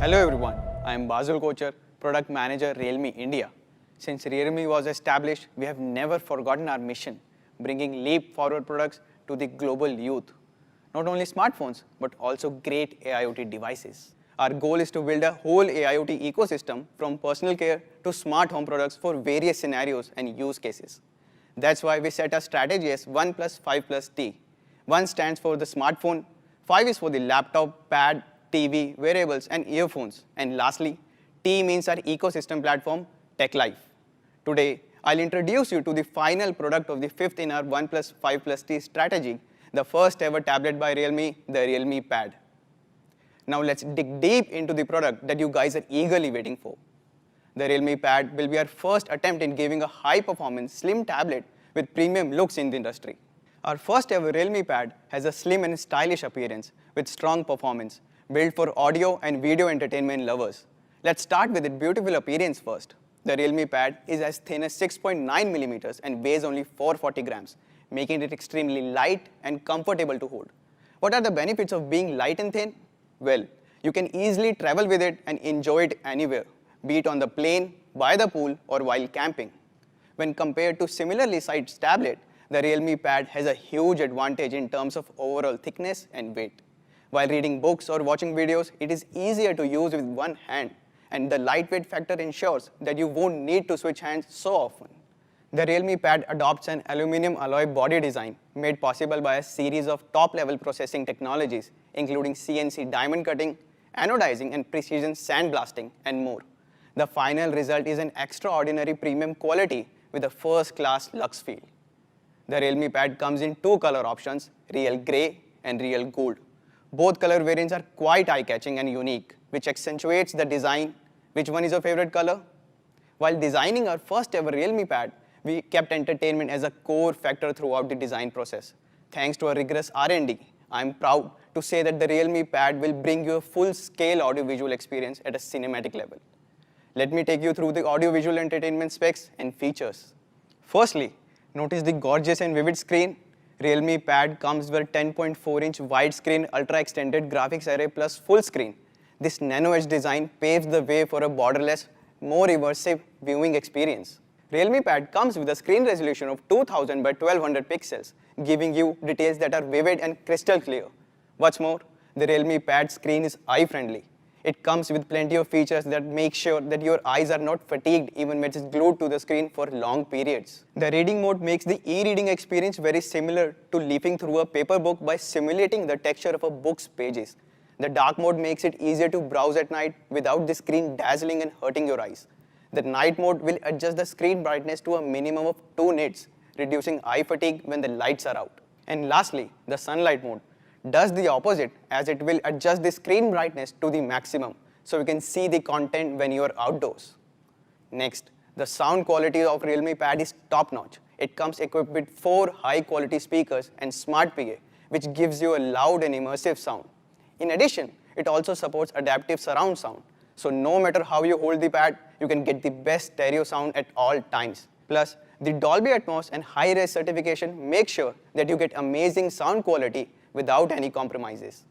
Hello everyone, I am Bazul Kochar, Product Manager Realme India. Since Realme was established, we have never forgotten our mission, bringing leap forward products to the global youth. Not only smartphones, but also great AIoT devices. Our goal is to build a whole AIoT ecosystem from personal care to smart home products for various scenarios and use cases. That's why we set our strategy as 1 plus 5 plus T. 1 stands for the smartphone, 5 is for the laptop, pad, TV, wearables, and earphones. And lastly, T means our ecosystem platform, TechLife. Today, I'll introduce you to the final product of the 5th in our 1 plus 5 plus T strategy, the first ever tablet by Realme, the Realme Pad. Now let's dig deep into the product that you guys are eagerly waiting for. The Realme Pad will be our first attempt in giving a high-performance, slim tablet with premium looks in the industry. Our first ever Realme Pad has a slim and stylish appearance with strong performance, built for audio and video entertainment lovers. Let's start with its beautiful appearance first. The Realme Pad is as thin as 6.9 millimeters and weighs only 440 grams, making it extremely light and comfortable to hold. What are the benefits of being light and thin? Well, you can easily travel with it and enjoy it anywhere, be it on the plane, by the pool, or while camping. When compared to similarly sized tablet, the Realme Pad has a huge advantage in terms of overall thickness and weight. While reading books or watching videos, it is easier to use with one hand, and the lightweight factor ensures that you won't need to switch hands so often. The Realme Pad adopts an aluminum alloy body design made possible by a series of top-level processing technologies, including CNC diamond cutting, anodizing, and precision sandblasting, and more. The final result is an extraordinary premium quality with a first-class lux feel. The Realme Pad comes in 2 color options, Real Grey and Real Gold. Both color variants are quite eye-catching and unique, which accentuates the design. Which one is your favorite color? While designing our first ever Realme Pad, we kept entertainment as a core factor throughout the design process. Thanks to a rigorous R&D, I am proud to say that the Realme Pad will bring you a full-scale audiovisual experience at a cinematic level. Let me take you through the audiovisual entertainment specs and features. Firstly, notice the gorgeous and vivid screen. Realme Pad comes with a 10.4-inch widescreen ultra-extended graphics array plus full screen. This nano-edge design paves the way for a borderless, more immersive viewing experience. Realme Pad comes with a screen resolution of 2000 by 1200 pixels, giving you details that are vivid and crystal clear. What's more, the Realme Pad screen is eye-friendly. It comes with plenty of features that make sure that your eyes are not fatigued even when it's glued to the screen for long periods. The reading mode makes the e-reading experience very similar to leafing through a paper book by simulating the texture of a book's pages. The dark mode makes it easier to browse at night without the screen dazzling and hurting your eyes. The night mode will adjust the screen brightness to a minimum of 2 nits, reducing eye fatigue when the lights are out. And lastly, the sunlight mode does the opposite, as it will adjust the screen brightness to the maximum so you can see the content when you are outdoors. Next, the sound quality of Realme Pad is top-notch. It comes equipped with 4 high-quality speakers and Smart PA, which gives you a loud and immersive sound. In addition, it also supports adaptive surround sound, so no matter how you hold the pad, you can get the best stereo sound at all times. Plus, the Dolby Atmos and high-res certification make sure that you get amazing sound quality without any compromises.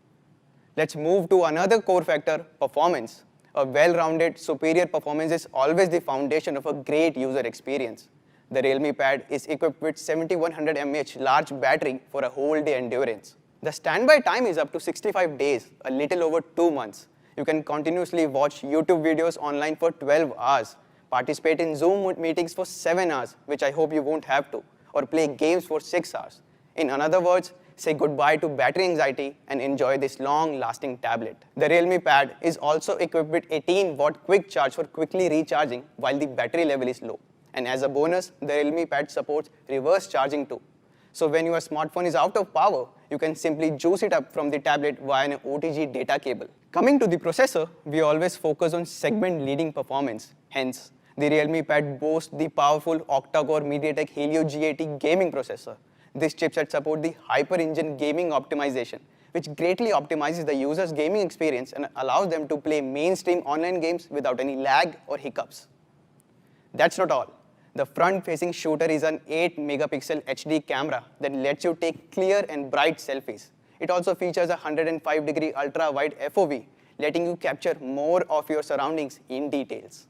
Let's move to another core factor, performance. A well-rounded, superior performance is always the foundation of a great user experience. The Realme Pad is equipped with 7100 mAh large battery for a whole day endurance. The standby time is up to 65 days, a little over 2 months. You can continuously watch YouTube videos online for 12 hours, participate in Zoom meetings for 7 hours, which I hope you won't have to, or play games for 6 hours. In other words, say goodbye to battery anxiety and enjoy this long-lasting tablet. The Realme Pad is also equipped with 18-watt quick charge for quickly recharging while the battery level is low. And as a bonus, the Realme Pad supports reverse charging too. So when your smartphone is out of power, you can simply juice it up from the tablet via an OTG data cable. Coming to the processor, we always focus on segment-leading performance. Hence, the Realme Pad boasts the powerful octa-core MediaTek Helio G80 gaming processor. This chipset supports the Hyper-Engine gaming optimization, which greatly optimizes the user's gaming experience and allows them to play mainstream online games without any lag or hiccups. That's not all. The front-facing shooter is an 8-megapixel HD camera that lets you take clear and bright selfies. It also features a 105-degree ultra-wide FOV, letting you capture more of your surroundings in details.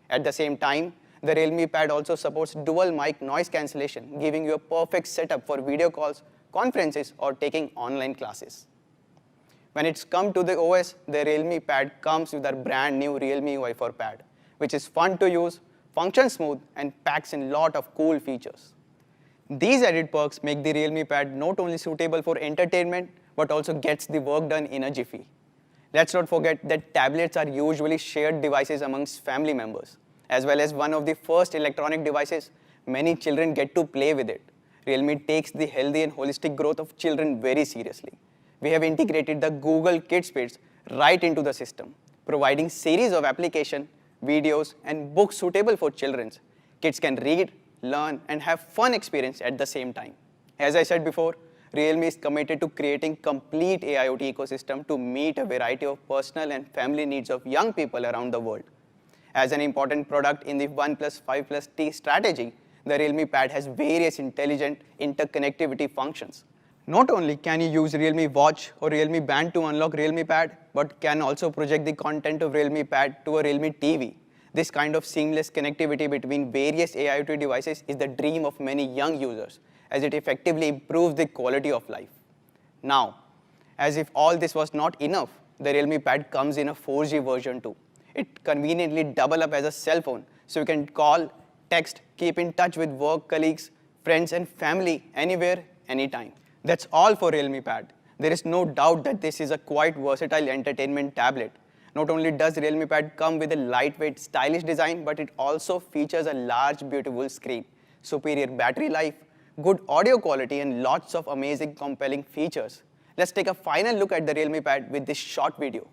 At the same time, the Realme Pad also supports dual mic noise cancellation, giving you a perfect setup for video calls, conferences, or taking online classes. When it's come to the OS, the Realme Pad comes with our brand new Realme UI 4 Pad, which is fun to use, functions smooth, and packs in a lot of cool features. These added perks make the Realme Pad not only suitable for entertainment, but also gets the work done in a jiffy. Let's not forget that tablets are usually shared devices amongst family members, as well as one of the first electronic devices many children get to play with it. Realme takes the healthy and holistic growth of children very seriously. We have integrated the Google Kids Bits right into the system, providing series of applications, videos, and books suitable for children. Kids can read, learn, and have fun experience at the same time. As I said before, Realme is committed to creating complete AIoT ecosystem to meet a variety of personal and family needs of young people around the world. As an important product in the 1+5+T strategy, the Realme Pad has various intelligent interconnectivity functions. Not only can you use Realme Watch or Realme Band to unlock Realme Pad, but can also project the content of Realme Pad to a Realme TV. This kind of seamless connectivity between various AIoT devices is the dream of many young users, as it effectively improves the quality of life. Now, as if all this was not enough, the Realme Pad comes in a 4G version too. It conveniently doubles up as a cell phone, so you can call, text, keep in touch with work colleagues, friends, and family anywhere, anytime. That's all for Realme Pad. There is no doubt that this is a quite versatile entertainment tablet. Not only does Realme Pad come with a lightweight, stylish design, but it also features a large, beautiful screen, superior battery life, good audio quality, and lots of amazing, compelling features. Let's take a final look at the Realme Pad with this short video.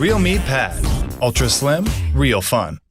Realme Pad. Ultra slim, real fun.